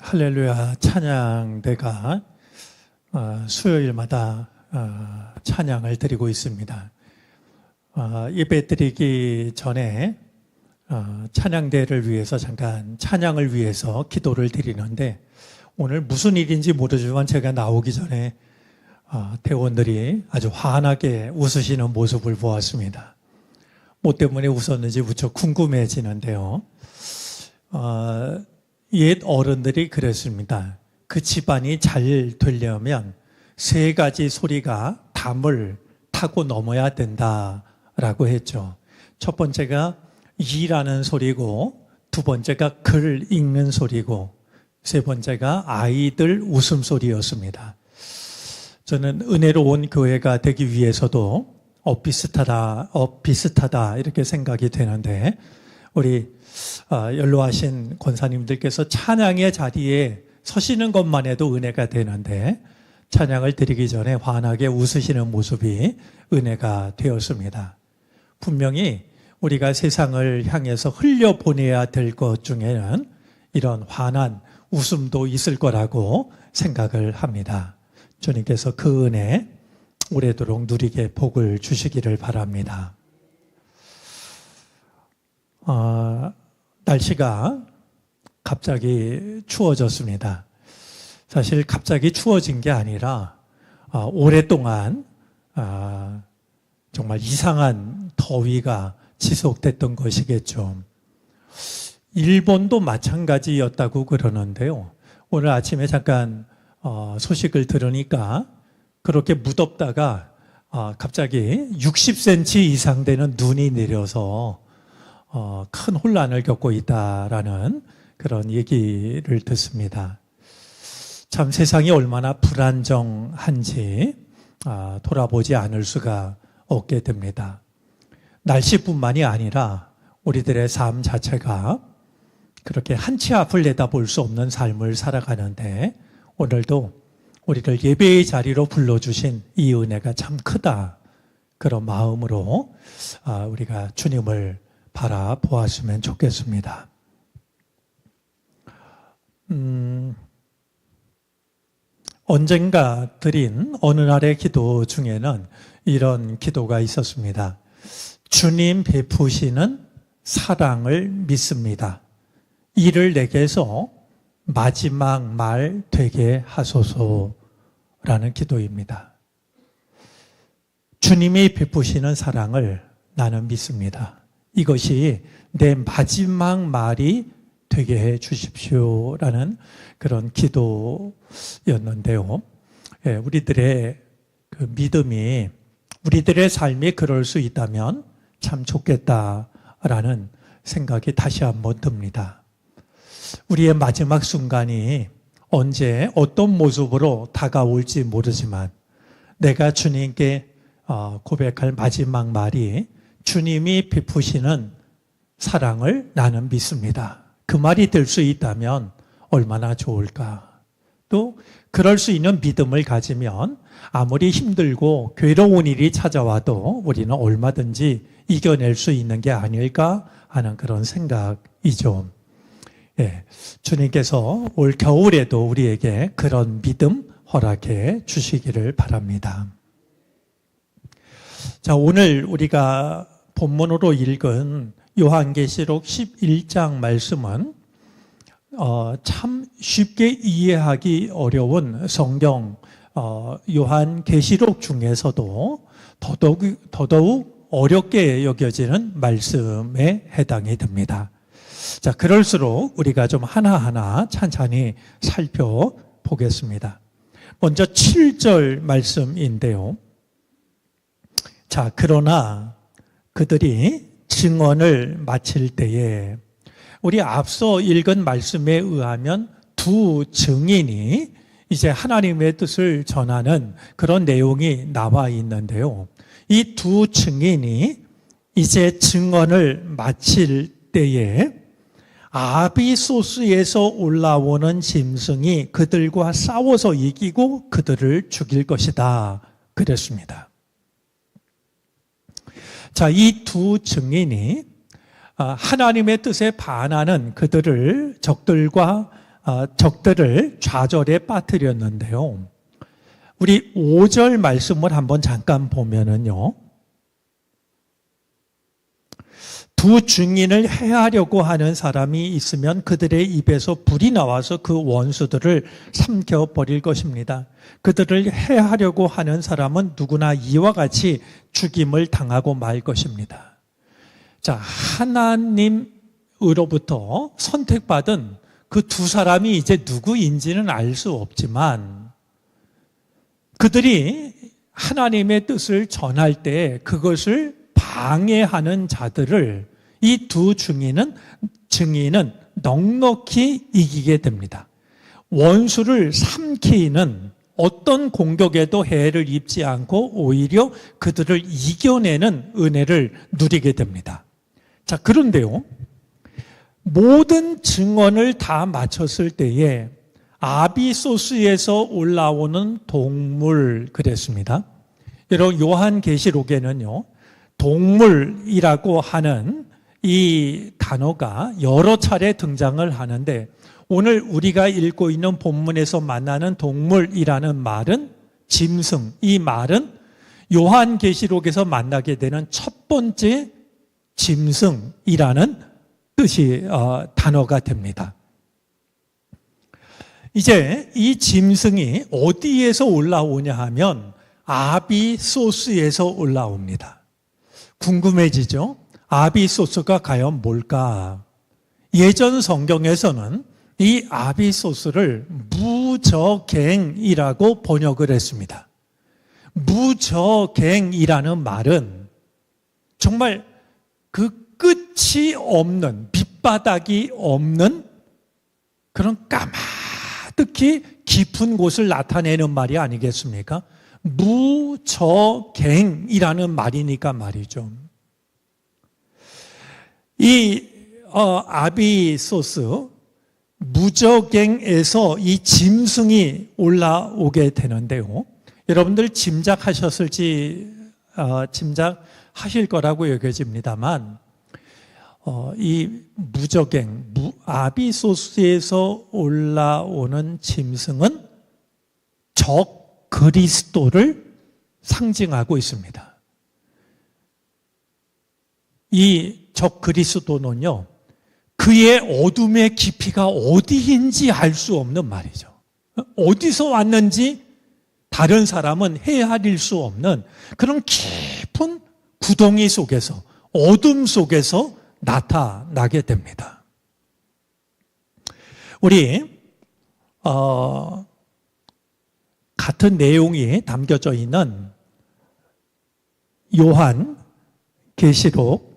할렐루야 찬양대가 수요일마다 찬양을 드리고 있습니다. 예배 드리기 전에 찬양대를 위해서 잠깐 찬양을 위해서 기도를 드리는데, 오늘 무슨 일인지 모르지만 제가 나오기 전에 대원들이 아주 환하게 웃으시는 모습을 보았습니다. 뭐 때문에 웃었는지 무척 궁금해지는데요. 옛 어른들이 그랬습니다. 그 집안이 잘 되려면 세 가지 소리가 담을 타고 넘어야 된다라고 했죠. 첫 번째가 일하는 소리고, 두 번째가 글 읽는 소리고, 세 번째가 아이들 웃음소리였습니다. 저는 은혜로운 교회가 되기 위해서도 비슷하다 이렇게 생각이 되는데, 우리 연로하신 권사님들께서 찬양의 자리에 서시는 것만 해도 은혜가 되는데, 찬양을 드리기 전에 환하게 웃으시는 모습이 은혜가 되었습니다. 분명히 우리가 세상을 향해서 흘려보내야 될 것 중에는 이런 환한 웃음도 있을 거라고 생각을 합니다. 주님께서 그 은혜 오래도록 누리게 복을 주시기를 바랍니다. 날씨가 갑자기 추워졌습니다. 사실 갑자기 추워진 게 아니라 오랫동안 정말 이상한 더위가 지속됐던 것이겠죠. 일본도 마찬가지였다고 그러는데요. 오늘 아침에 잠깐 소식을 들으니까 그렇게 무덥다가 갑자기 60cm 이상 되는 눈이 내려서 큰 혼란을 겪고 있다라는 그런 얘기를 듣습니다. 참 세상이 얼마나 불안정한지 돌아보지 않을 수가 없게 됩니다. 날씨뿐만이 아니라 우리들의 삶 자체가 그렇게 한치 앞을 내다볼 수 없는 삶을 살아가는데, 오늘도 우리를 예배의 자리로 불러주신 이 은혜가 참 크다, 그런 마음으로 우리가 주님을 바라보았으면 좋겠습니다. 언젠가 드린 어느 날의 기도 중에는 이런 기도가 있었습니다. 주님 베푸시는 사랑을 믿습니다. 이를 내게서 마지막 말 되게 하소서라는 기도입니다. 주님이 베푸시는 사랑을 나는 믿습니다. 이것이 내 마지막 말이 되게 해 주십시오라는 그런 기도였는데요. 우리들의 그 믿음이, 우리들의 삶이 그럴 수 있다면 참 좋겠다라는 생각이 다시 한번 듭니다. 우리의 마지막 순간이 언제 어떤 모습으로 다가올지 모르지만, 내가 주님께 고백할 마지막 말이 주님이 베푸시는 사랑을 나는 믿습니다. 그 말이 될 수 있다면 얼마나 좋을까. 또 그럴 수 있는 믿음을 가지면 아무리 힘들고 괴로운 일이 찾아와도 우리는 얼마든지 이겨낼 수 있는 게 아닐까 하는 그런 생각이죠. 주님께서 올 겨울에도 우리에게 그런 믿음 허락해 주시기를 바랍니다. 자, 오늘 우리가 본문으로 읽은 요한계시록 11장 말씀은 참 쉽게 이해하기 어려운 성경 요한계시록 중에서도 더더욱 어렵게 여겨지는 말씀에 해당이 됩니다. 자, 그럴수록 우리가 좀 하나하나 찬찬히 살펴보겠습니다. 먼저 7절 말씀인데요. 자, 그러나 그들이 증언을 마칠 때에, 우리 앞서 읽은 말씀에 의하면 두 증인이 이제 하나님의 뜻을 전하는 그런 내용이 나와 있는데요. 이 두 증인이 이제 증언을 마칠 때에 아비소스에서 올라오는 짐승이 그들과 싸워서 이기고 그들을 죽일 것이다 그랬습니다. 자, 이 두 증인이 하나님의 뜻에 반하는 그들을 적들과 적들을 좌절에 빠뜨렸는데요. 우리 5절 말씀을 한번 잠깐 보면은요. 두 증인을 해하려고 하는 사람이 있으면 그들의 입에서 불이 나와서 그 원수들을 삼켜버릴 것입니다. 그들을 해하려고 하는 사람은 누구나 이와 같이 죽임을 당하고 말 것입니다. 자, 하나님으로부터 선택받은 그 두 사람이 이제 누구인지는 알 수 없지만 그들이 하나님의 뜻을 전할 때 그것을 방해하는 자들을 이 두 증인은 넉넉히 이기게 됩니다. 원수를 삼키는 어떤 공격에도 해를 입지 않고 오히려 그들을 이겨내는 은혜를 누리게 됩니다. 자, 그런데요. 모든 증언을 다 마쳤을 때에 아비소스에서 올라오는 동물 그랬습니다. 여러분 요한계시록에는요. 동물이라고 하는 이 단어가 여러 차례 등장을 하는데 오늘 우리가 읽고 있는 본문에서 만나는 동물이라는 말은 짐승, 이 말은 요한계시록에서 만나게 되는 첫 번째 짐승이라는 뜻이 단어가 됩니다. 이제 이 짐승이 어디에서 올라오냐 하면 아비소스에서 올라옵니다. 궁금해지죠? 아비소스가 과연 뭘까? 예전 성경에서는 이 아비소스를 무저갱이라고 번역을 했습니다. 무저갱이라는 말은 정말 그 끝이 없는, 밑바닥이 없는 그런 까마득히 깊은 곳을 나타내는 말이 아니겠습니까? 무저갱이라는 말이니까 말이죠. 이 아비소스, 무저갱에서 이 짐승이 올라오게 되는데요. 여러분들 짐작하셨을지 짐작하실 거라고 여겨집니다만 이 무저갱, 아비소스에서 올라오는 짐승은 적 그리스도를 상징하고 있습니다. 이 적 그리스도는요, 그의 어둠의 깊이가 어디인지 알 수 없는 말이죠. 어디서 왔는지 다른 사람은 헤아릴 수 없는 그런 깊은 구덩이 속에서, 어둠 속에서 나타나게 됩니다. 우리 같은 내용이 담겨져 있는 요한계시록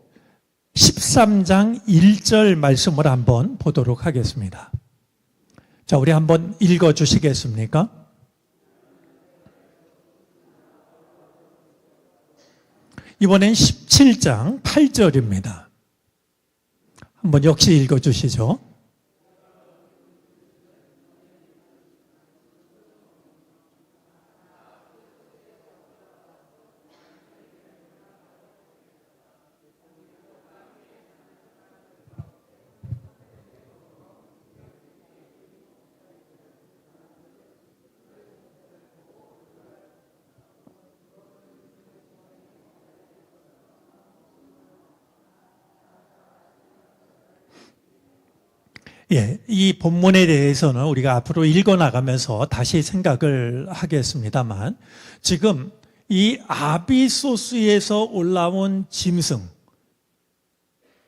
13장 1절 말씀을 한번 보도록 하겠습니다. 자, 우리 한번 읽어 주시겠습니까? 이번엔 17장 8절입니다. 한번 역시 읽어 주시죠. 예, 이 본문에 대해서는 우리가 앞으로 읽어나가면서 다시 생각을 하겠습니다만 지금 이 아비소스에서 올라온 짐승,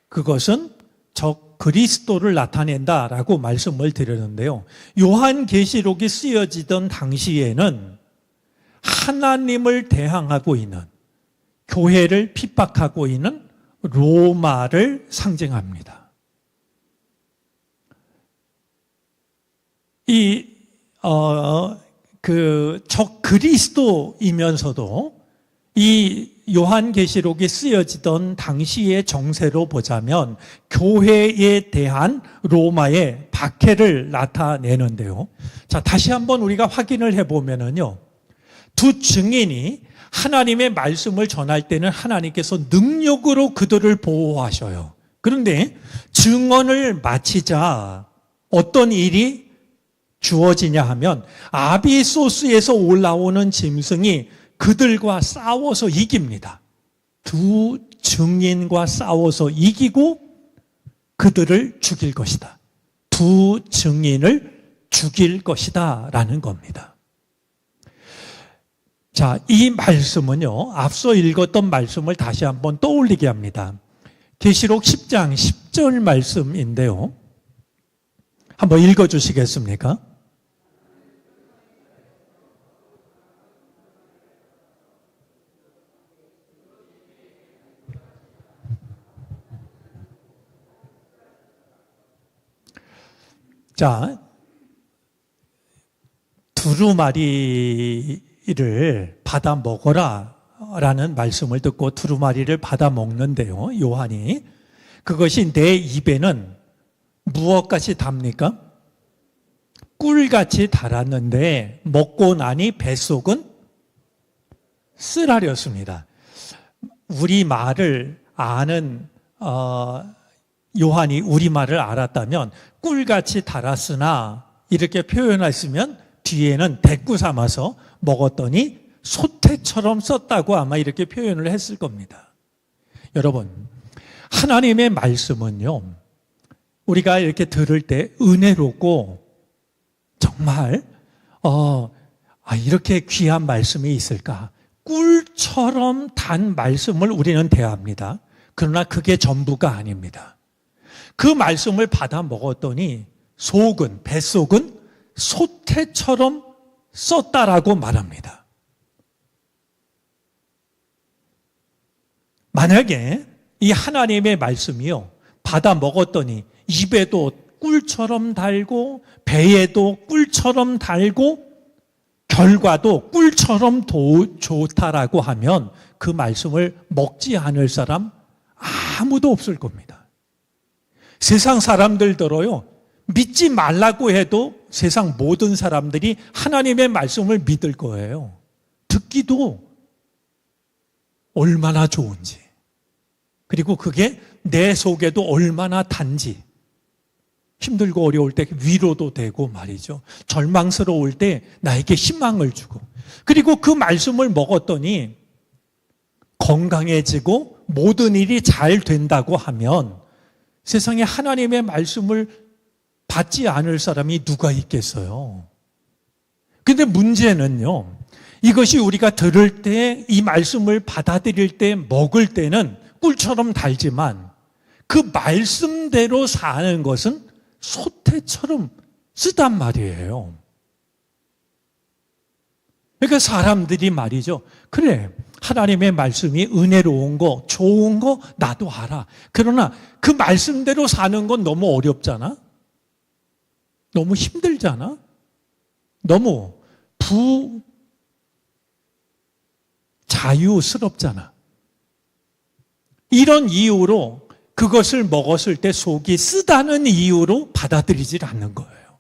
그것은 적 그리스도를 나타낸다라고 말씀을 드렸는데요. 요한계시록이 쓰여지던 당시에는 하나님을 대항하고 있는, 교회를 핍박하고 있는 로마를 상징합니다. 적 그리스도이면서도 이 요한계시록이 쓰여지던 당시의 정세로 보자면 교회에 대한 로마의 박해를 나타내는데요. 자, 다시 한번 우리가 확인을 해보면은요. 두 증인이 하나님의 말씀을 전할 때는 하나님께서 능력으로 그들을 보호하셔요. 그런데 증언을 마치자 어떤 일이 주어지냐 하면 아비소스에서 올라오는 짐승이 그들과 싸워서 이깁니다. 두 증인과 싸워서 이기고 그들을 죽일 것이다. 두 증인을 죽일 것이다 라는 겁니다. 자, 이 말씀은요, 앞서 읽었던 말씀을 다시 한번 떠올리게 합니다. 계시록 10장 10절 말씀인데요. 한번 읽어주시겠습니까? 자, 두루마리를 받아 먹어라 라는 말씀을 듣고 두루마리를 받아 먹는데요, 요한이. 그것이 내 입에는 무엇같이 답니까? 꿀같이 달았는데 먹고 나니 뱃속은 쓰라렸습니다. 우리말을 아는 요한이 우리말을 알았다면 꿀같이 달았으나 이렇게 표현했으면 뒤에는 대꾸 삼아서 먹었더니 소태처럼 썼다고 아마 이렇게 표현을 했을 겁니다. 여러분, 하나님의 말씀은요, 우리가 이렇게 들을 때 은혜롭고 정말 이렇게 귀한 말씀이 있을까? 꿀처럼 단 말씀을 우리는 대합니다. 그러나 그게 전부가 아닙니다. 그 말씀을 받아 먹었더니 뱃속은 소태처럼 썼다라고 말합니다. 만약에 이 하나님의 말씀이요, 받아 먹었더니 입에도 꿀처럼 달고 배에도 꿀처럼 달고 결과도 꿀처럼 좋다라고 하면 그 말씀을 먹지 않을 사람 아무도 없을 겁니다. 세상 사람들더러요, 믿지 말라고 해도 세상 모든 사람들이 하나님의 말씀을 믿을 거예요. 듣기도 얼마나 좋은지, 그리고 그게 내 속에도 얼마나 단지, 힘들고 어려울 때 위로도 되고 말이죠. 절망스러울 때 나에게 희망을 주고, 그리고 그 말씀을 먹었더니 건강해지고 모든 일이 잘 된다고 하면 세상에 하나님의 말씀을 받지 않을 사람이 누가 있겠어요? 근데 문제는요, 이것이 우리가 들을 때, 이 말씀을 받아들일 때, 먹을 때는 꿀처럼 달지만 그 말씀대로 사는 것은 소태처럼 쓰단 말이에요. 그러니까 사람들이 말이죠, 그래, 하나님의 말씀이 은혜로운 거, 좋은 거 나도 알아. 그러나 그 말씀대로 사는 건 너무 어렵잖아? 너무 힘들잖아? 너무 부자유스럽잖아. 이런 이유로 그것을 먹었을 때 속이 쓰다는 이유로 받아들이질 않는 거예요.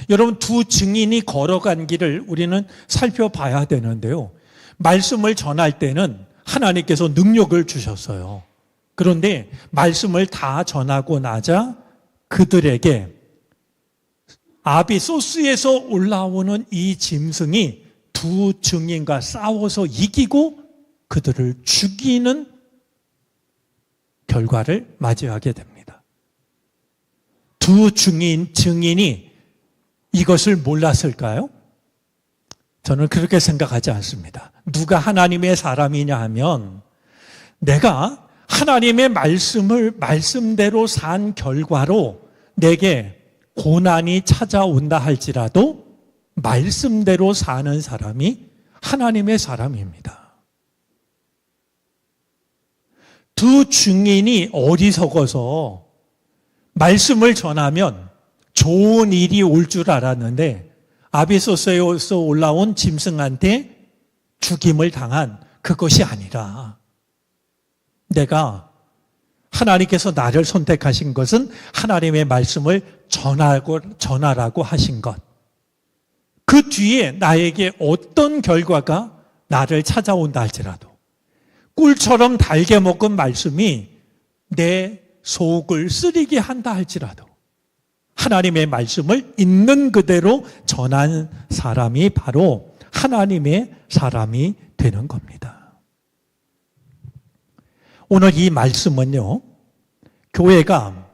여러분, 두 증인이 걸어간 길을 우리는 살펴봐야 되는데요. 말씀을 전할 때는 하나님께서 능력을 주셨어요. 그런데 말씀을 다 전하고 나자 그들에게 아비소스에서 올라오는 이 짐승이 두 증인과 싸워서 이기고 그들을 죽이는 결과를 맞이하게 됩니다. 두 증인이 이것을 몰랐을까요? 저는 그렇게 생각하지 않습니다. 누가 하나님의 사람이냐 하면 내가 하나님의 말씀대로 산 결과로 내게 고난이 찾아온다 할지라도 말씀대로 사는 사람이 하나님의 사람입니다. 두 증인이 어리석어서 말씀을 전하면 좋은 일이 올 줄 알았는데 아비소스에서 올라온 짐승한테 죽임을 당한 그것이 아니라 내가 하나님께서 나를 선택하신 것은 하나님의 말씀을 전하라고 하신 것. 그 뒤에 나에게 어떤 결과가 나를 찾아온다 할지라도 꿀처럼 달게 먹은 말씀이 내 속을 쓰리게 한다 할지라도 하나님의 말씀을 있는 그대로 전한 사람이 바로 하나님의 사람이 되는 겁니다. 오늘 이 말씀은요, 교회가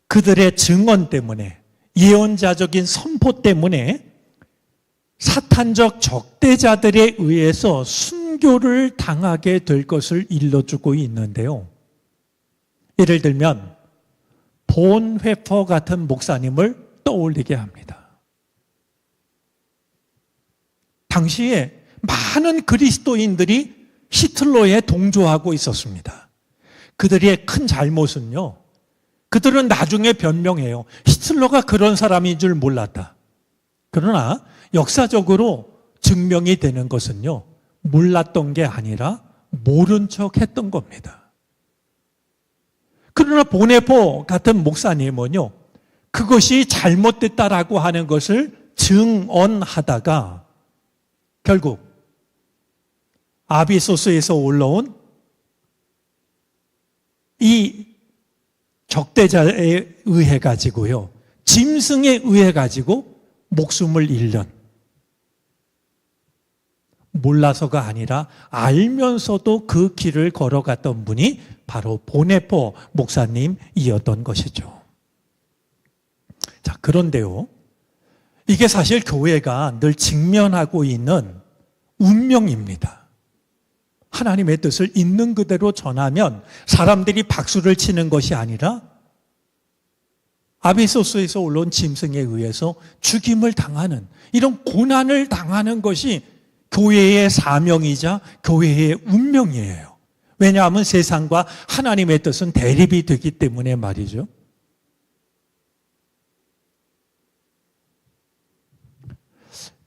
그들의 증언 때문에, 예언자적인 선포 때문에 사탄적 적대자들에 의해서 순교를 당하게 될 것을 일러주고 있는데요. 예를 들면 본회퍼 같은 목사님을 떠올리게 합니다. 당시에 많은 그리스도인들이 히틀러에 동조하고 있었습니다. 그들의 큰 잘못은요, 그들은 나중에 변명해요. 히틀러가 그런 사람인 줄 몰랐다. 그러나 역사적으로 증명이 되는 것은요, 몰랐던 게 아니라 모른 척 했던 겁니다. 그러나 보네포 같은 목사님은요, 그것이 잘못됐다라고 하는 것을 증언하다가 결국 아비소스에서 올라온 이 적대자에 의해 가지고요, 짐승에 의해 가지고 목숨을 잃는, 몰라서가 아니라 알면서도 그 길을 걸어갔던 분이 바로 보네포 목사님이었던 것이죠. 자, 그런데요, 이게 사실 교회가 늘 직면하고 있는 운명입니다. 하나님의 뜻을 있는 그대로 전하면 사람들이 박수를 치는 것이 아니라 아비소스에서 올라온 짐승에 의해서 죽임을 당하는, 이런 고난을 당하는 것이 교회의 사명이자 교회의 운명이에요. 왜냐하면 세상과 하나님의 뜻은 대립이 되기 때문에 말이죠.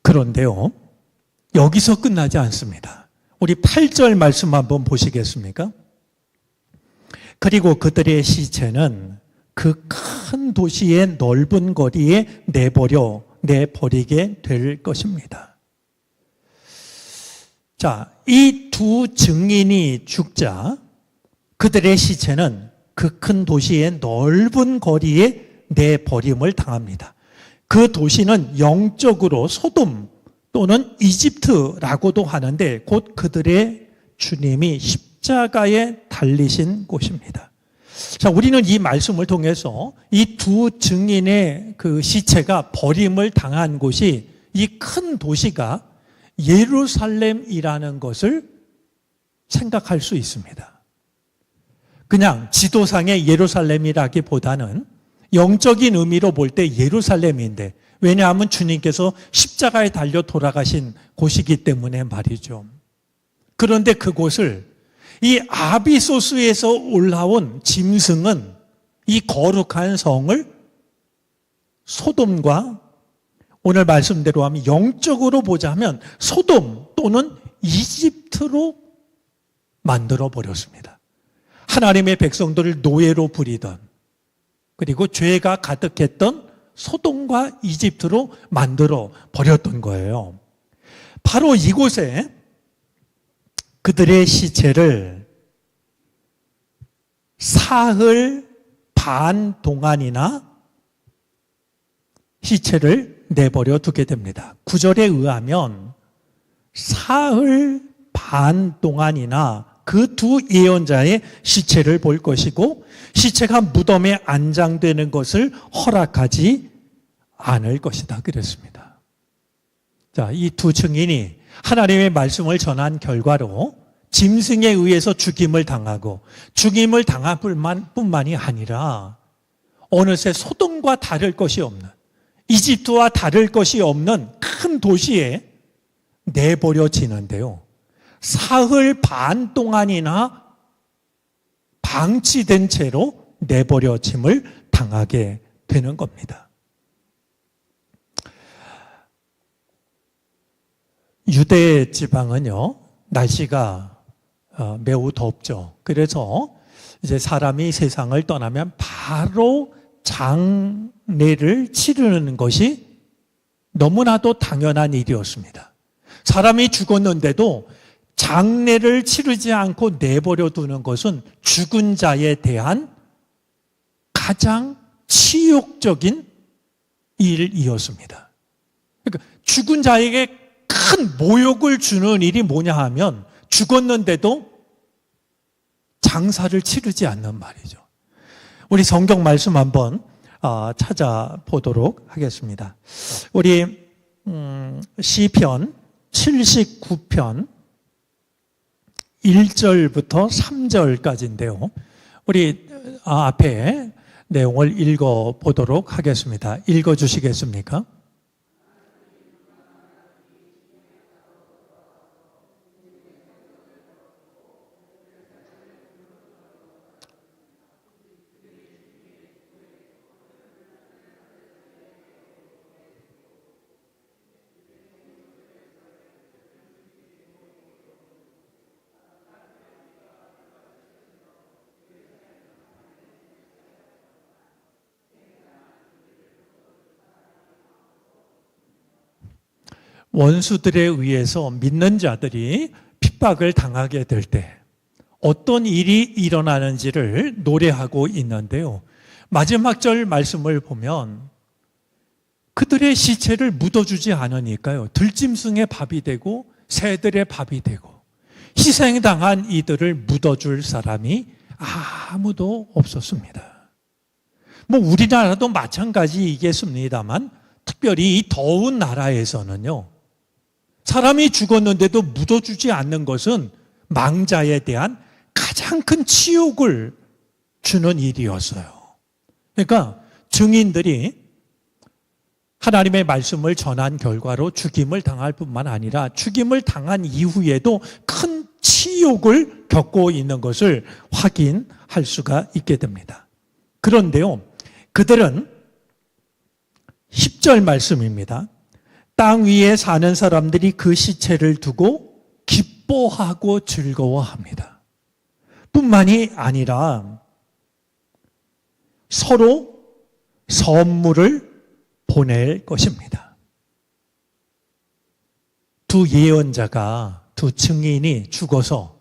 그런데요, 여기서 끝나지 않습니다. 우리 8절 말씀 한번 보시겠습니까? 그리고 그들의 시체는 그 큰 도시의 넓은 거리에 내버리게 될 것입니다. 자, 이 두 증인이 죽자 그들의 시체는 그 큰 도시의 넓은 거리에 내버림을 당합니다. 그 도시는 영적으로 소돔 또는 이집트라고도 하는데 곧 그들의 주님이 십자가에 달리신 곳입니다. 자, 우리는 이 말씀을 통해서 이 두 증인의 그 시체가 버림을 당한 곳이, 이 큰 도시가 예루살렘이라는 것을 생각할 수 있습니다. 그냥 지도상의 예루살렘이라기보다는 영적인 의미로 볼 때 예루살렘인데, 왜냐하면 주님께서 십자가에 달려 돌아가신 곳이기 때문에 말이죠. 그런데 그곳을 이 아비소스에서 올라온 짐승은 이 거룩한 성을 소돔과, 오늘 말씀대로 하면 영적으로 보자면 소돔 또는 이집트로 만들어 버렸습니다. 하나님의 백성들을 노예로 부리던, 그리고 죄가 가득했던 소돔과 이집트로 만들어 버렸던 거예요. 바로 이곳에 그들의 시체를 사흘 반 동안이나 시체를 내버려 두게 됩니다. 9절에 의하면 사흘 반 동안이나 그 두 예언자의 시체를 볼 것이고, 시체가 무덤에 안장되는 것을 허락하지 않을 것이다 그랬습니다. 자, 이 두 증인이 하나님의 말씀을 전한 결과로 짐승에 의해서 죽임을 당하고, 죽임을 당할 뿐만이 아니라 어느새 소돔과 다를 것이 없는, 이집트와 다를 것이 없는 큰 도시에 내버려지는데요, 사흘 반 동안이나 방치된 채로 내버려짐을 당하게 되는 겁니다. 유대 지방은요, 날씨가 매우 덥죠. 그래서 이제 사람이 세상을 떠나면 바로 장례를 치르는 것이 너무나도 당연한 일이었습니다. 사람이 죽었는데도 장례를 치르지 않고 내버려 두는 것은 죽은 자에 대한 가장 치욕적인 일이었습니다. 그러니까 죽은 자에게 큰 모욕을 주는 일이 뭐냐 하면 죽었는데도 장사를 치르지 않는 말이죠. 우리 성경 말씀 한번 찾아보도록 하겠습니다. 우리 시편 79편 1절부터 3절까지인데요. 우리 앞에 내용을 읽어보도록 하겠습니다. 읽어주시겠습니까? 원수들에 의해서 믿는 자들이 핍박을 당하게 될 때 어떤 일이 일어나는지를 노래하고 있는데요. 마지막 절 말씀을 보면 그들의 시체를 묻어주지 않으니까요. 들짐승의 밥이 되고 새들의 밥이 되고 희생당한 이들을 묻어줄 사람이 아무도 없었습니다. 우리나라도 마찬가지이겠습니다만 특별히 이 더운 나라에서는요. 사람이 죽었는데도 묻어주지 않는 것은 망자에 대한 가장 큰 치욕을 주는 일이었어요. 그러니까 증인들이 하나님의 말씀을 전한 결과로 죽임을 당할 뿐만 아니라 죽임을 당한 이후에도 큰 치욕을 겪고 있는 것을 확인할 수가 있게 됩니다. 그런데요, 그들은 10절 말씀입니다. 땅 위에 사는 사람들이 그 시체를 두고 기뻐하고 즐거워합니다. 뿐만이 아니라 서로 선물을 보낼 것입니다. 두 예언자가, 두 증인이 죽어서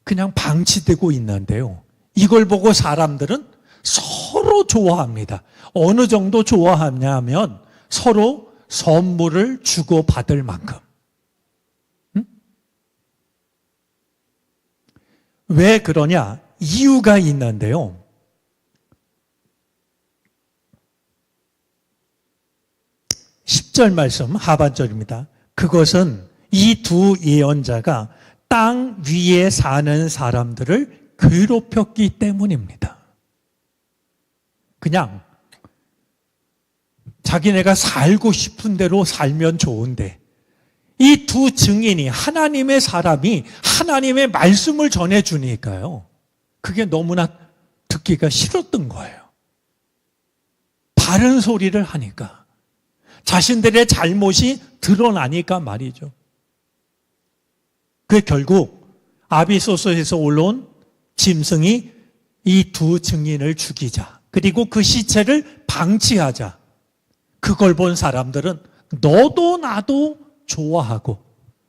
그냥 방치되고 있는데요. 이걸 보고 사람들은 서로 좋아합니다. 어느 정도 좋아하냐면 서로 선물을 주고받을 만큼. 왜 그러냐? 이유가 있는데요. (10절) 말씀 하반절입니다. 그것은 이 두 예언자가 땅 위에 사는 사람들을 괴롭혔기 때문입니다. 그냥 자기네가 살고 싶은 대로 살면 좋은데 이 두 증인이 하나님의 사람이 하나님의 말씀을 전해주니까요. 그게 너무나 듣기가 싫었던 거예요. 바른 소리를 하니까. 자신들의 잘못이 드러나니까 말이죠. 그 결국 아비소서에서 올라온 짐승이 이 두 증인을 죽이자. 그리고 그 시체를 방치하자. 그걸 본 사람들은 너도 나도 좋아하고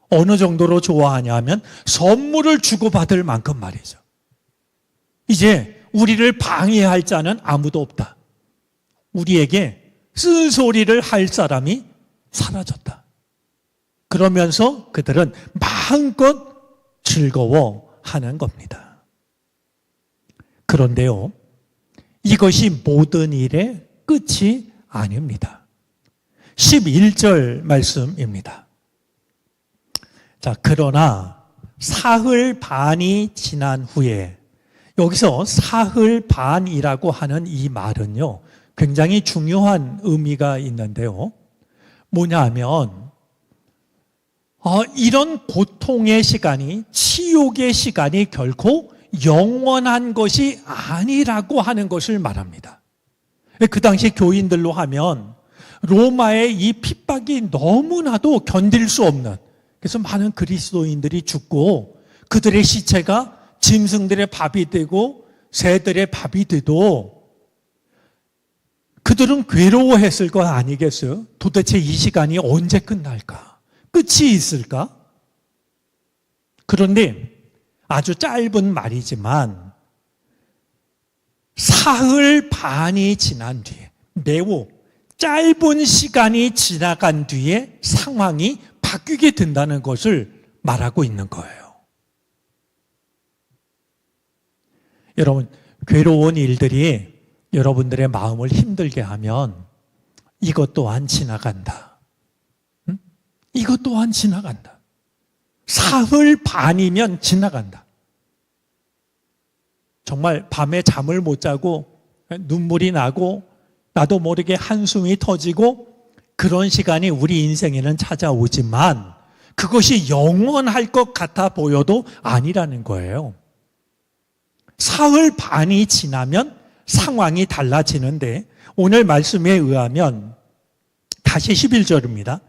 어느 정도로 좋아하냐면 선물을 주고받을 만큼 말이죠. 이제 우리를 방해할 자는 아무도 없다. 우리에게 쓴소리를 할 사람이 사라졌다. 그러면서 그들은 마음껏 즐거워하는 겁니다. 그런데요, 이것이 모든 일의 끝이 아닙니다. 11절 말씀입니다. 자, 그러나 사흘 반이 지난 후에, 여기서 사흘 반이라고 하는 이 말은요, 굉장히 중요한 의미가 있는데요. 뭐냐 하면, 이런 고통의 시간이, 치욕의 시간이 결코 영원한 것이 아니라고 하는 것을 말합니다. 그 당시 교인들로 하면 로마의 이 핍박이 너무나도 견딜 수 없는, 그래서 많은 그리스도인들이 죽고 그들의 시체가 짐승들의 밥이 되고 새들의 밥이 돼도 그들은 괴로워했을 거 아니겠어요? 도대체 이 시간이 언제 끝날까? 끝이 있을까? 그런데 아주 짧은 말이지만 사흘 반이 지난 뒤에 매우 짧은 시간이 지나간 뒤에 상황이 바뀌게 된다는 것을 말하고 있는 거예요. 여러분, 괴로운 일들이 여러분들의 마음을 힘들게 하면 이것 또한 지나간다. 응? 이것 또한 지나간다. 사흘 반이면 지나간다. 정말 밤에 잠을 못 자고 눈물이 나고 나도 모르게 한숨이 터지고 그런 시간이 우리 인생에는 찾아오지만 그것이 영원할 것 같아 보여도 아니라는 거예요. 사흘 반이 지나면 상황이 달라지는데 오늘 말씀에 의하면 다시 11절입니다.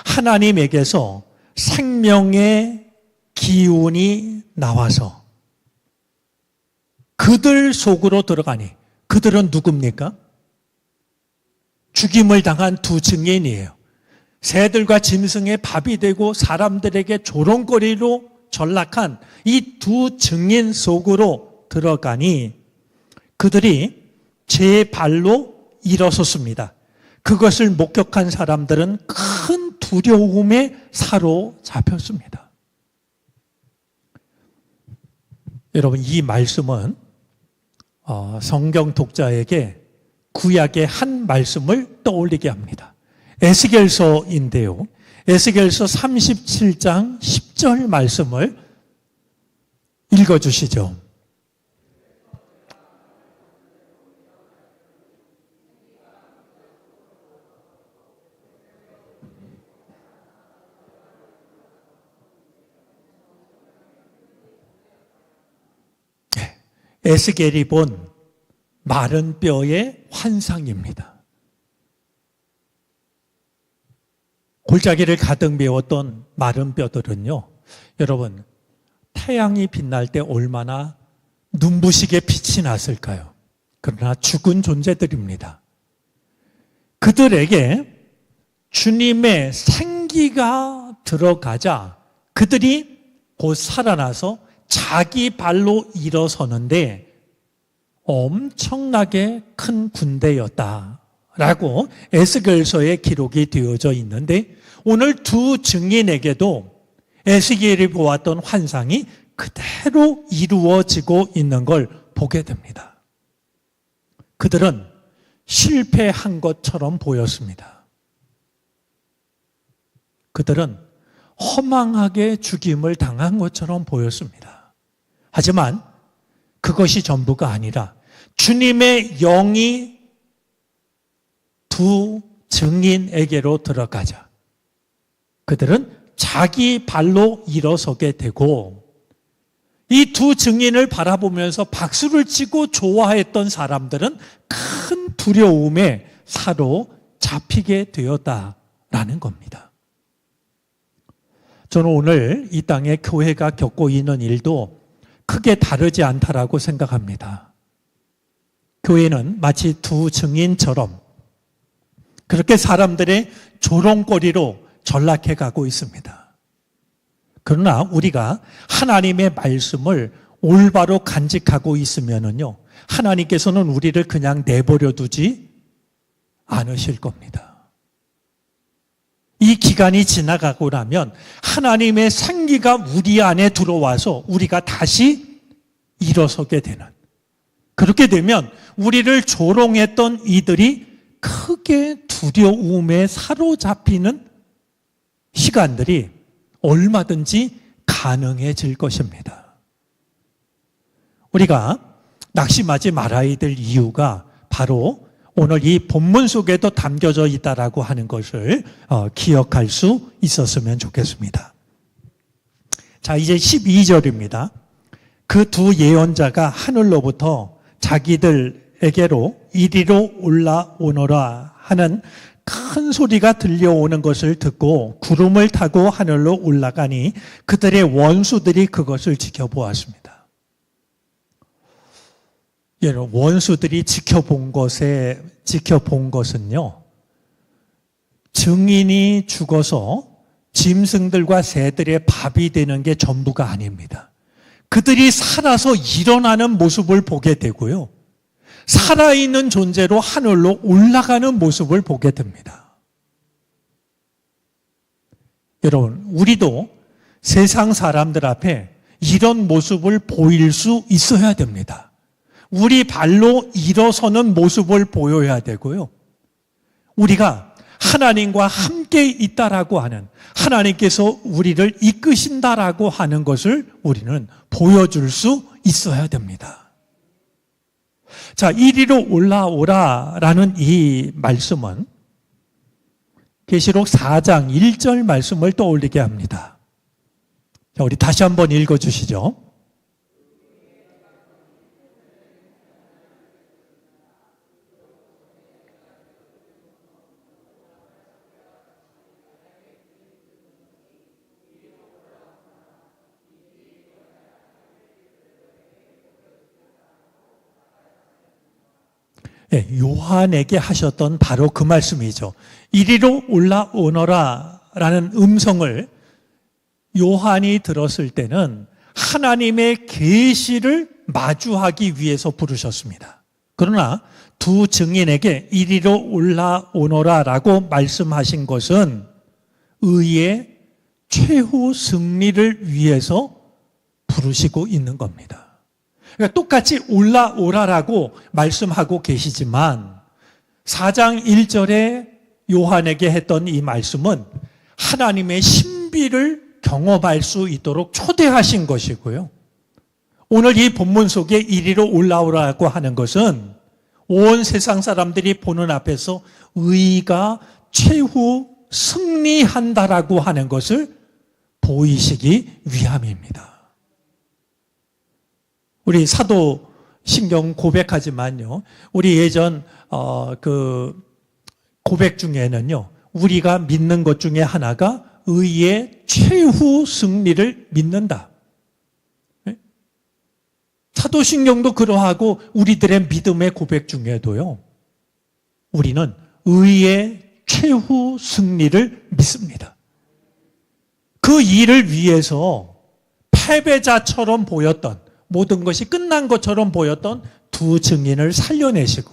하나님에게서 생명의 기운이 나와서 그들 속으로 들어가니 그들은 누굽니까? 죽임을 당한 두 증인이에요. 새들과 짐승의 밥이 되고 사람들에게 조롱거리로 전락한 이 두 증인 속으로 들어가니 그들이 제 발로 일어섰습니다. 그것을 목격한 사람들은 큰 두려움에 사로잡혔습니다. 여러분, 이 말씀은 성경 독자에게 구약의 한 말씀을 떠올리게 합니다. 에스겔서인데요. 에스겔서 37장 10절 말씀을 읽어주시죠. 에스겔이 본 마른 뼈의 환상입니다. 골짜기를 가득 메웠던 마른 뼈들은요, 여러분, 태양이 빛날 때 얼마나 눈부시게 빛이 났을까요? 그러나 죽은 존재들입니다. 그들에게 주님의 생기가 들어가자 그들이 곧 살아나서 자기 발로 일어서는데 엄청나게 큰 군대였다라고 에스겔서에 기록이 되어져 있는데 오늘 두 증인에게도 에스겔이 보았던 환상이 그대로 이루어지고 있는 걸 보게 됩니다. 그들은 실패한 것처럼 보였습니다. 그들은 허망하게 죽임을 당한 것처럼 보였습니다. 하지만 그것이 전부가 아니라 주님의 영이 두 증인에게로 들어가자 그들은 자기 발로 일어서게 되고 이 두 증인을 바라보면서 박수를 치고 좋아했던 사람들은 큰 두려움에 사로잡히게 되었다라는 겁니다. 저는 오늘 이 땅에 교회가 겪고 있는 일도 크게 다르지 않다라고 생각합니다. 교회는 마치 두 증인처럼 그렇게 사람들의 조롱거리로 전락해 가고 있습니다. 그러나 우리가 하나님의 말씀을 올바로 간직하고 있으면은요, 하나님께서는 우리를 그냥 내버려 두지 않으실 겁니다. 이 기간이 지나가고 나면 하나님의 생기가 우리 안에 들어와서 우리가 다시 일어서게 되는, 그렇게 되면 우리를 조롱했던 이들이 크게 두려움에 사로잡히는 시간들이 얼마든지 가능해질 것입니다. 우리가 낙심하지 말아야 될 이유가 바로 오늘 이 본문 속에도 담겨져 있다라고 하는 것을 기억할 수 있었으면 좋겠습니다. 자, 이제 12절입니다. 그 두 예언자가 하늘로부터 자기들에게로 이리로 올라오너라 하는 큰 소리가 들려오는 것을 듣고 구름을 타고 하늘로 올라가니 그들의 원수들이 그것을 지켜보았습니다. 여러분, 원수들이 지켜본 것은요, 증인이 죽어서 짐승들과 새들의 밥이 되는 게 전부가 아닙니다. 그들이 살아서 일어나는 모습을 보게 되고요, 살아있는 존재로 하늘로 올라가는 모습을 보게 됩니다. 여러분, 우리도 세상 사람들 앞에 이런 모습을 보일 수 있어야 됩니다. 우리 발로 일어서는 모습을 보여야 되고요. 우리가 하나님과 함께 있다라고 하는, 하나님께서 우리를 이끄신다라고 하는 것을 우리는 보여줄 수 있어야 됩니다. 자, 이리로 올라오라라는 이 말씀은 계시록 4장 1절 말씀을 떠올리게 합니다. 자, 우리 다시 한번 읽어주시죠. 네, 요한에게 하셨던 바로 그 말씀이죠. 이리로 올라오너라 라는 음성을 요한이 들었을 때는 하나님의 계시를 마주하기 위해서 부르셨습니다. 그러나 두 증인에게 이리로 올라오너라 라고 말씀하신 것은 의의 최후 승리를 위해서 부르시고 있는 겁니다. 그러니까 똑같이 올라오라라고 말씀하고 계시지만 4장 1절에 요한에게 했던 이 말씀은 하나님의 신비를 경험할 수 있도록 초대하신 것이고요. 오늘 이 본문 속에 이리로 올라오라고 하는 것은 온 세상 사람들이 보는 앞에서 의가 최후 승리한다라고 하는 것을 보이시기 위함입니다. 우리 사도신경 고백하지만요, 우리 예전 그 고백 중에는요, 우리가 믿는 것 중에 하나가 의의 최후 승리를 믿는다. 사도신경도 그러하고 우리들의 믿음의 고백 중에도요, 우리는 의의 최후 승리를 믿습니다. 그 일을 위해서 패배자처럼 보였던, 모든 것이 끝난 것처럼 보였던 두 증인을 살려내시고,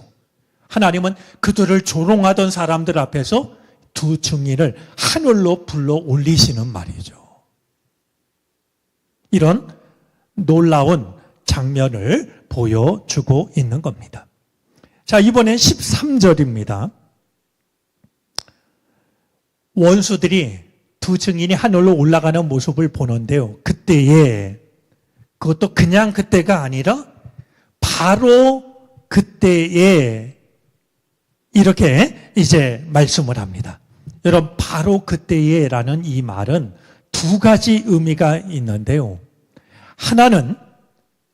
하나님은 그들을 조롱하던 사람들 앞에서 두 증인을 하늘로 불러 올리시는 말이죠. 이런 놀라운 장면을 보여주고 있는 겁니다. 자, 이번엔 13절입니다. 원수들이 두 증인이 하늘로 올라가는 모습을 보는데요, 그때에, 그것도 그냥 그때가 아니라 바로 그때에 이렇게 이제 말씀을 합니다. 여러분, 바로 그때에라는 이 말은 두 가지 의미가 있는데요. 하나는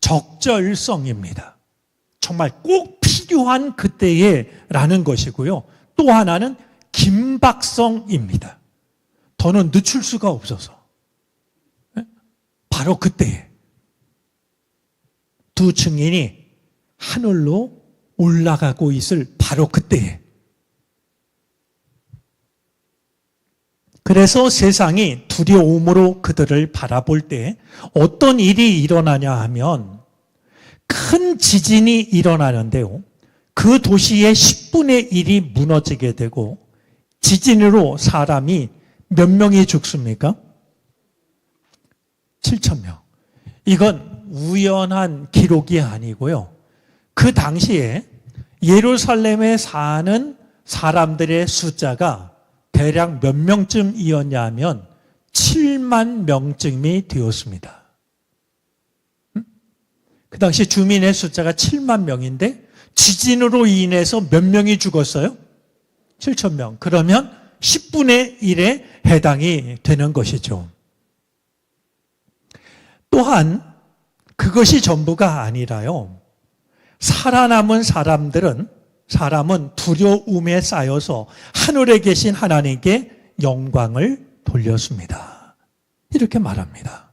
적절성입니다. 정말 꼭 필요한 그때에라는 것이고요. 또 하나는 긴박성입니다. 더는 늦출 수가 없어서. 바로 그때에. 두 증인이 하늘로 올라가고 있을 바로 그때에. 그래서 세상이 두려움으로 그들을 바라볼 때 어떤 일이 일어나냐 하면 큰 지진이 일어나는데요, 그 도시의 10분의 1이 무너지게 되고 지진으로 사람이 몇 명이 죽습니까? 7,000명. 이건 우연한 기록이 아니고요. 그 당시에 예루살렘에 사는 사람들의 숫자가 대략 몇 명쯤이었냐 하면 7만 명쯤이 되었습니다. 그 당시 주민의 숫자가 7만 명인데 지진으로 인해서 몇 명이 죽었어요? 7,000명. 그러면 10분의 1에 해당이 되는 것이죠. 또한 그것이 전부가 아니라요, 살아남은 사람은 두려움에 쌓여서 하늘에 계신 하나님께 영광을 돌렸습니다. 이렇게 말합니다.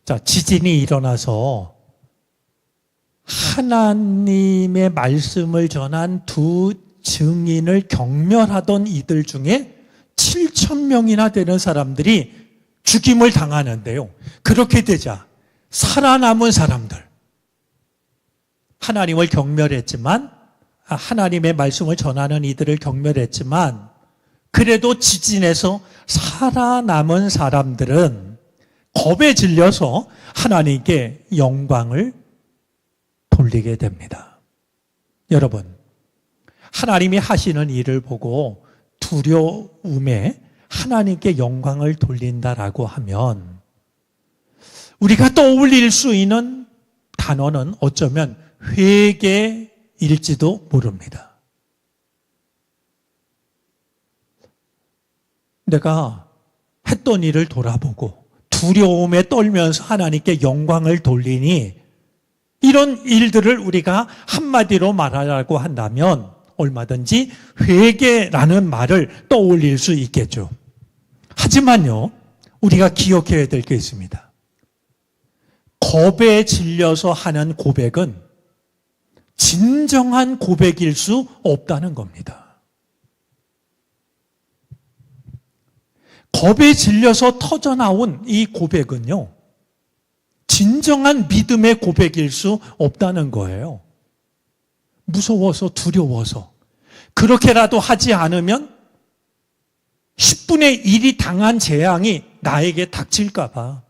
자, 지진이 일어나서 하나님의 말씀을 전한 두 증인을 경멸하던 이들 중에 7,000명이나 되는 사람들이 죽임을 당하는데요, 그렇게 되자 살아남은 사람들, 하나님을 경멸했지만, 하나님의 말씀을 전하는 이들을 경멸했지만, 그래도 지진에서 살아남은 사람들은 겁에 질려서 하나님께 영광을 돌리게 됩니다. 여러분, 하나님이 하시는 일을 보고 두려움에 하나님께 영광을 돌린다라고 하면 우리가 떠올릴 수 있는 단어는 어쩌면 회개일지도 모릅니다. 내가 했던 일을 돌아보고 두려움에 떨면서 하나님께 영광을 돌리니 이런 일들을 우리가 한마디로 말하라고 한다면 얼마든지 회개라는 말을 떠올릴 수 있겠죠. 하지만요, 우리가 기억해야 될 게 있습니다. 겁에 질려서 하는 고백은 진정한 고백일 수 없다는 겁니다. 겁에 질려서 터져나온 이 고백은요, 진정한 믿음의 고백일 수 없다는 거예요. 무서워서 두려워서 그렇게라도 하지 않으면 10분의 1이 당한 재앙이 나에게 닥칠까 봐.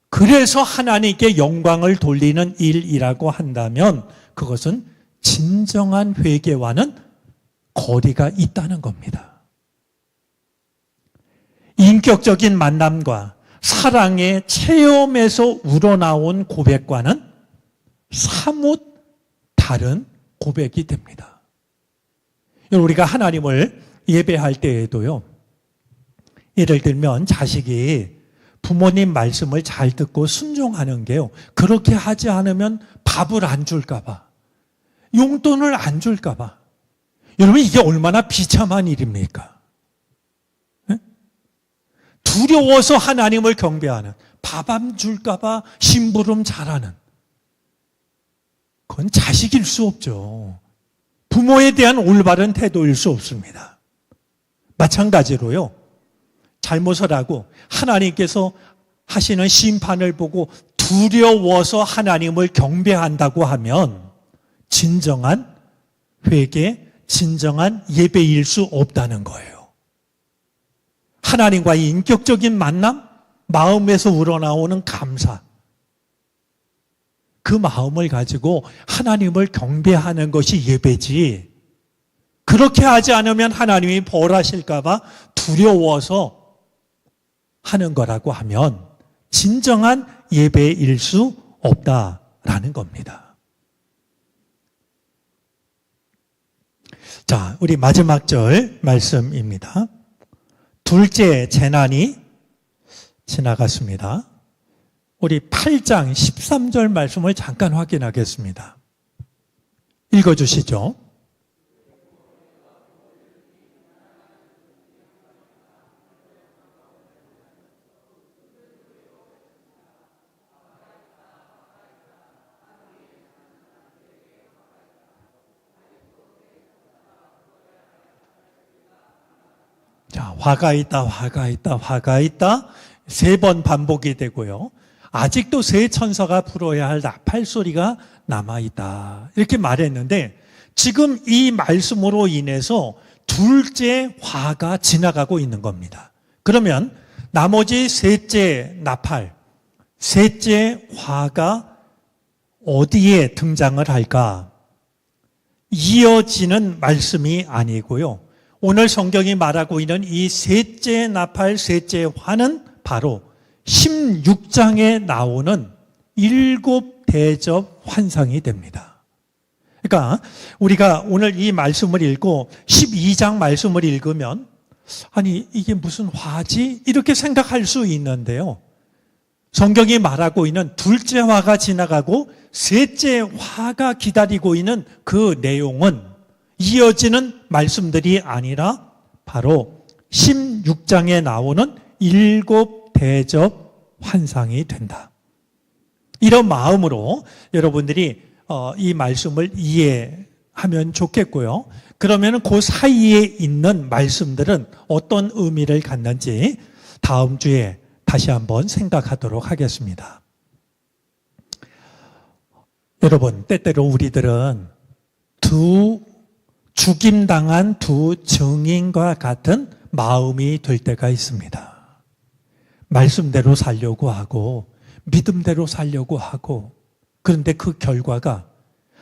그래서 하나님께 영광을 돌리는 일이라고 한다면 그것은 진정한 회개와는 거리가 있다는 겁니다. 인격적인 만남과 사랑의 체험에서 우러나온 고백과는 사뭇 다른 고백이 됩니다. 우리가 하나님을 예배할 때에도요, 예를 들면 자식이 부모님 말씀을 잘 듣고 순종하는 게요, 그렇게 하지 않으면 밥을 안 줄까 봐, 용돈을 안 줄까 봐. 여러분, 이게 얼마나 비참한 일입니까? 네? 두려워서 하나님을 경배하는, 밥 안 줄까 봐 심부름 잘하는, 그건 자식일 수 없죠. 부모에 대한 올바른 태도일 수 없습니다. 마찬가지로요, 잘못을 하고 하나님께서 하시는 심판을 보고 두려워서 하나님을 경배한다고 하면 진정한 회개, 진정한 예배일 수 없다는 거예요. 하나님과의 인격적인 만남, 마음에서 우러나오는 감사, 그 마음을 가지고 하나님을 경배하는 것이 예배지, 그렇게 하지 않으면 하나님이 벌하실까 봐 두려워서 하는 거라고 하면 진정한 예배일 수 없다라는 겁니다. 자, 우리 마지막 절 말씀입니다. 둘째 재난이 지나갔습니다. 우리 8장 13절 말씀을 잠깐 확인하겠습니다. 읽어주시죠. 자, 화가 있다, 화가 있다, 화가 있다. 3번 반복이 되고요. 아직도 새 천사가 불어야 할 나팔 소리가 남아있다, 이렇게 말했는데 지금 이 말씀으로 인해서 둘째 화가 지나가고 있는 겁니다. 그러면 나머지 셋째 나팔, 셋째 화가 어디에 등장을 할까? 이어지는 말씀이 아니고요, 오늘 성경이 말하고 있는 이 셋째 나팔, 셋째 화는 바로 16장에 나오는 7 대접 환상이 됩니다. 그러니까 우리가 오늘 이 말씀을 읽고 12장 말씀을 읽으면 아니 이게 무슨 화지? 이렇게 생각할 수 있는데요. 성경이 말하고 있는 둘째 화가 지나가고 셋째 화가 기다리고 있는 그 내용은 이어지는 말씀들이 아니라 바로 16장에 나오는 7 대접 환상이 된다. 이런 마음으로 여러분들이 이 말씀을 이해하면 좋겠고요. 그러면 그 사이에 있는 말씀들은 어떤 의미를 갖는지 다음 주에 다시 한번 생각하도록 하겠습니다. 여러분, 때때로 우리들은 죽임당한 두 증인과 같은 마음이 들 때가 있습니다. 말씀대로 살려고 하고 믿음대로 살려고 하고, 그런데 그 결과가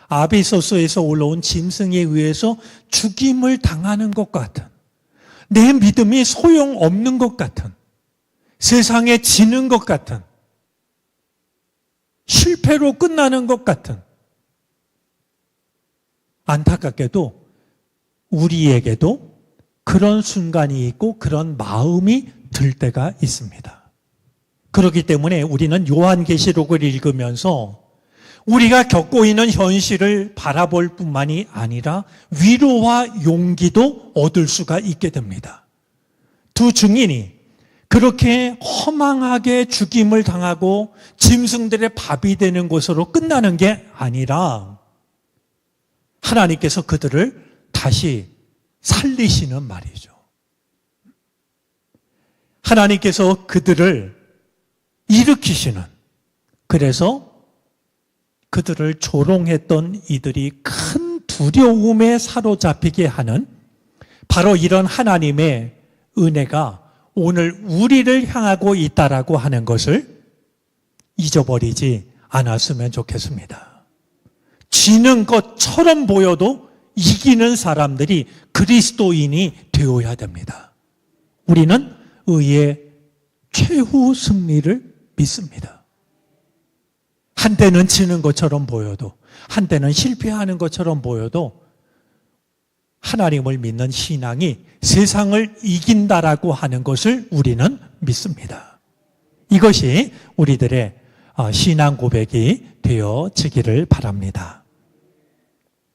아비소스에서 올라온 짐승에 의해서 죽임을 당하는 것 같은, 내 믿음이 소용없는 것 같은, 세상에 지는 것 같은, 실패로 끝나는 것 같은, 안타깝게도 우리에게도 그런 순간이 있고 그런 마음이 들 때가 있습니다. 그렇기 때문에 우리는 요한계시록을 읽으면서 우리가 겪고 있는 현실을 바라볼 뿐만이 아니라 위로와 용기도 얻을 수가 있게 됩니다. 두 증인이 그렇게 허망하게 죽임을 당하고 짐승들의 밥이 되는 것으로 끝나는 게 아니라 하나님께서 그들을 다시 살리시는 말이죠. 하나님께서 그들을 일으키시는, 그래서 그들을 조롱했던 이들이 큰 두려움에 사로잡히게 하는 바로 이런 하나님의 은혜가 오늘 우리를 향하고 있다라고 하는 것을 잊어버리지 않았으면 좋겠습니다. 지는 것처럼 보여도 이기는 사람들이 그리스도인이 되어야 됩니다. 우리는 의의 최후 승리를 믿습니다. 한때는 지는 것처럼 보여도, 한때는 실패하는 것처럼 보여도 하나님을 믿는 신앙이 세상을 이긴다라고 하는 것을 우리는 믿습니다. 이것이 우리들의 신앙 고백이 되어지기를 바랍니다.